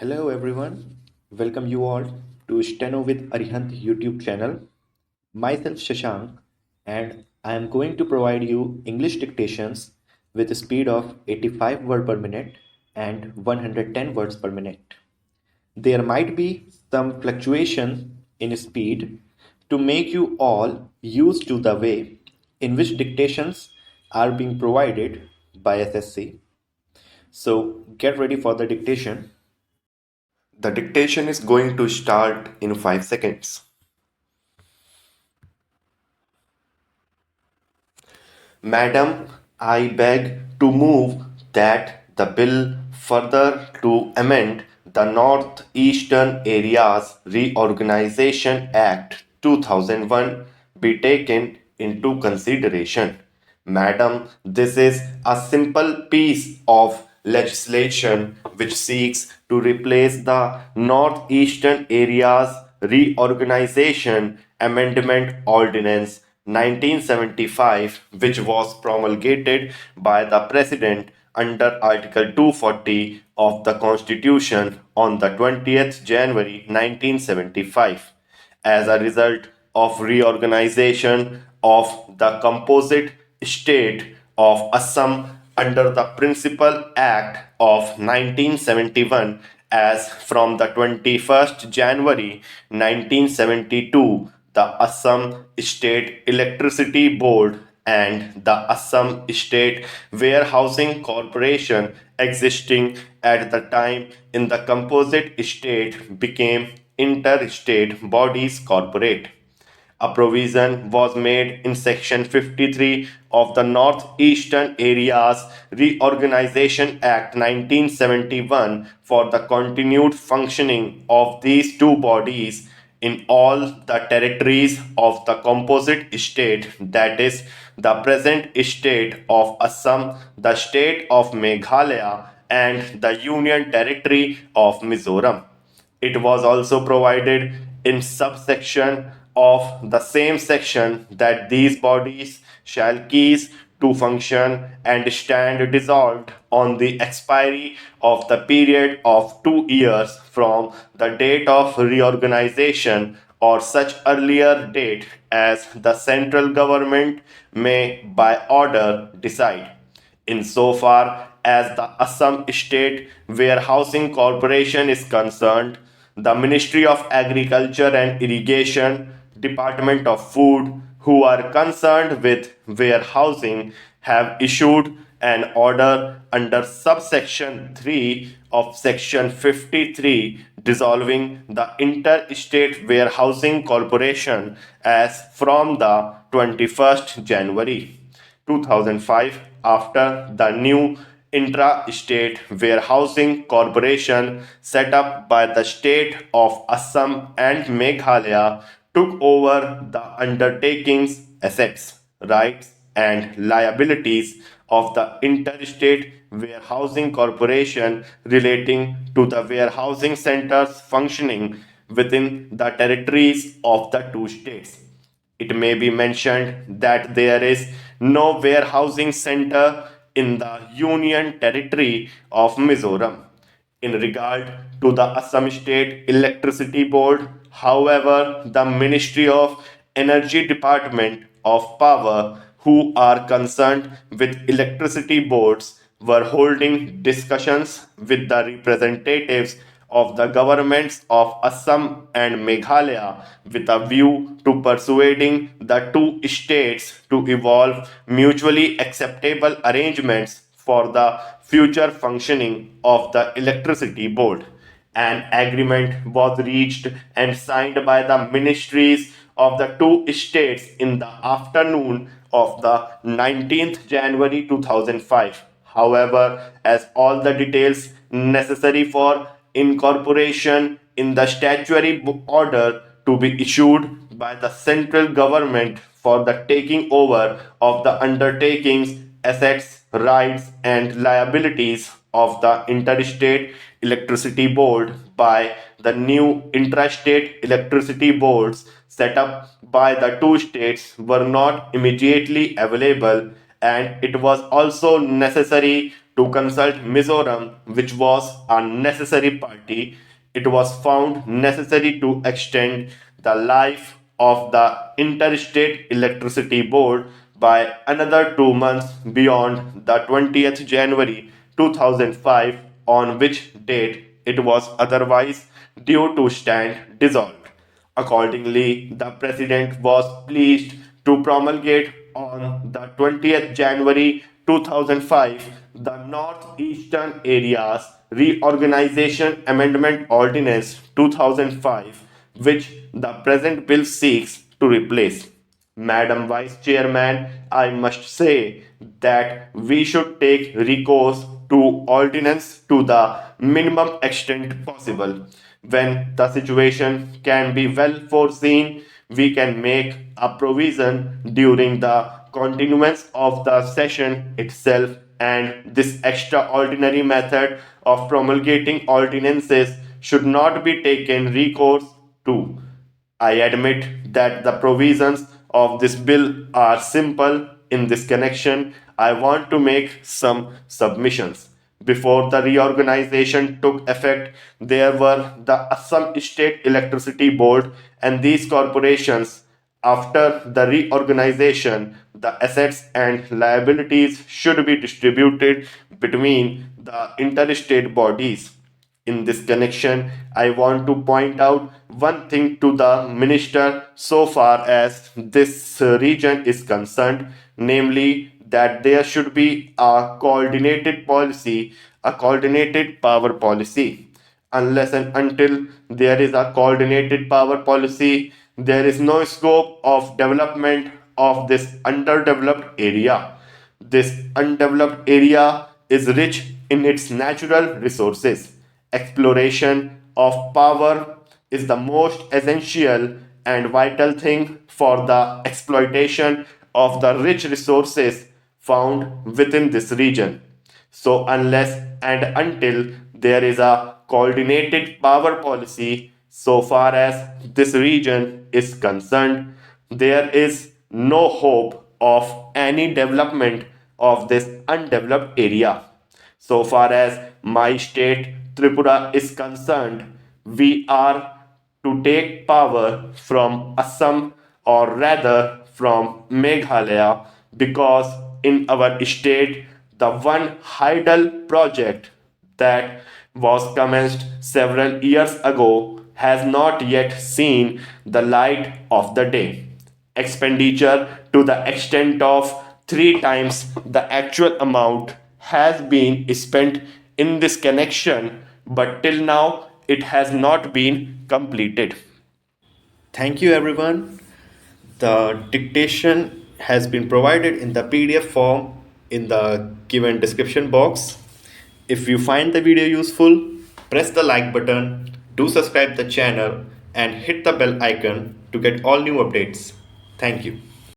Hello everyone, welcome you all to Steno with Arihant YouTube channel. Myself Shashank and I am going to provide you English dictations with a speed of 85 words per minute and 110 words per minute. There might be some fluctuation in speed to make you all used to the way in which dictations are being provided by SSC. So get ready for the dictation. The dictation is going to start in 5 seconds. Madam, I beg to move that the bill further to amend the Northeastern Areas Reorganization Act 2001 be taken into consideration. Madam, this is a simple piece of legislation which seeks to replace the Northeastern Areas Reorganization Amendment Ordinance 1975, which was promulgated by the President under Article 240 of the Constitution on the 20th January 1975. As a result of reorganization of the composite state of Assam under the Principal Act of 1971 as from the 21st January 1972, the Assam State Electricity Board and the Assam State Warehousing Corporation existing at the time in the composite state became interstate bodies corporate. A provision was made in Section 53 of the Northeastern Areas Reorganization Act 1971 for the continued functioning of these two bodies in all the territories of the composite state, that is, the present state of Assam, the state of Meghalaya, and the Union Territory of Mizoram. It was also provided in subsection of the same section that these bodies shall cease to function and stand dissolved on the expiry of the period of 2 years from the date of reorganization or such earlier date as the central government may by order decide. Insofar as the Assam State Warehousing Corporation is concerned, the Ministry of Agriculture and Irrigation, Department of Food, who are concerned with warehousing, have issued an order under subsection 3 of section 53 dissolving the Interstate Warehousing Corporation as from the 21st January 2005 after the new intra-state warehousing corporation set up by the state of Assam and Meghalaya took over the undertaking's assets, rights and liabilities of the interstate warehousing corporation relating to the warehousing centers functioning within the territories of the two states. It may be mentioned that there is no warehousing center in the Union Territory of Mizoram. In regard to the Assam State Electricity Board, however, the Ministry of Energy Department of Power, who are concerned with electricity boards, were holding discussions with the representatives of the governments of Assam and Meghalaya with a view to persuading the two states to evolve mutually acceptable arrangements for the future functioning of the electricity board. An agreement was reached and signed by the ministries of the two states in the afternoon of the 19th January 2005. However, as all the details necessary for incorporation in the statutory order to be issued by the central government for the taking over of the undertakings, assets, rights, and liabilities of the Interstate Electricity Board by the new Intrastate Electricity Boards set up by the two states were not immediately available, and it was also necessary to consult Mizoram, which was a necessary party. It was found necessary to extend the life of the Interstate Electricity Board by another 2 months beyond the 20th January 2005, on which date it was otherwise due to stand dissolved. Accordingly, the President was pleased to promulgate on the 20th January 2005 the Northeastern Areas Reorganization Amendment Ordinance 2005, which the present bill seeks to replace. Madam Vice Chairman, I must say that we should take recourse to ordinance to the minimum extent possible. When the situation can be well foreseen, we can make a provision during the continuance of the session itself, and this extraordinary method of promulgating ordinances should not be taken recourse to. I admit that the provisions of this bill are simple. In this connection, I want to make some submissions. Before the reorganization took effect, there were the Assam State Electricity Board and these corporations. After the reorganization, the assets and liabilities should be distributed between the interstate bodies. In this connection, I want to point out one thing to the minister so far as this region is concerned, namely that there should be a coordinated policy, a coordinated power policy. Unless and until there is a coordinated power policy, there is no scope of development of this underdeveloped area. This undeveloped area is rich in its natural resources. Exploration of power is the most essential and vital thing for the exploitation of the rich resources found within this region. So, unless and until there is a coordinated power policy, so far as this region is concerned, there is no hope of any development of this undeveloped area. So far as my state Tripura is concerned, we are to take power from Assam, or rather from Meghalaya, because in our state the one Hydel project that was commenced several years ago has not yet seen the light of the day. Expenditure to the extent of three times the actual amount has been spent in this connection, but till now it has not been completed. Thank you, everyone. The dictation has been provided in the PDF form in the given description box. If you find the video useful, press the like button, do subscribe the channel, and hit the bell icon to get all new updates. Thank you.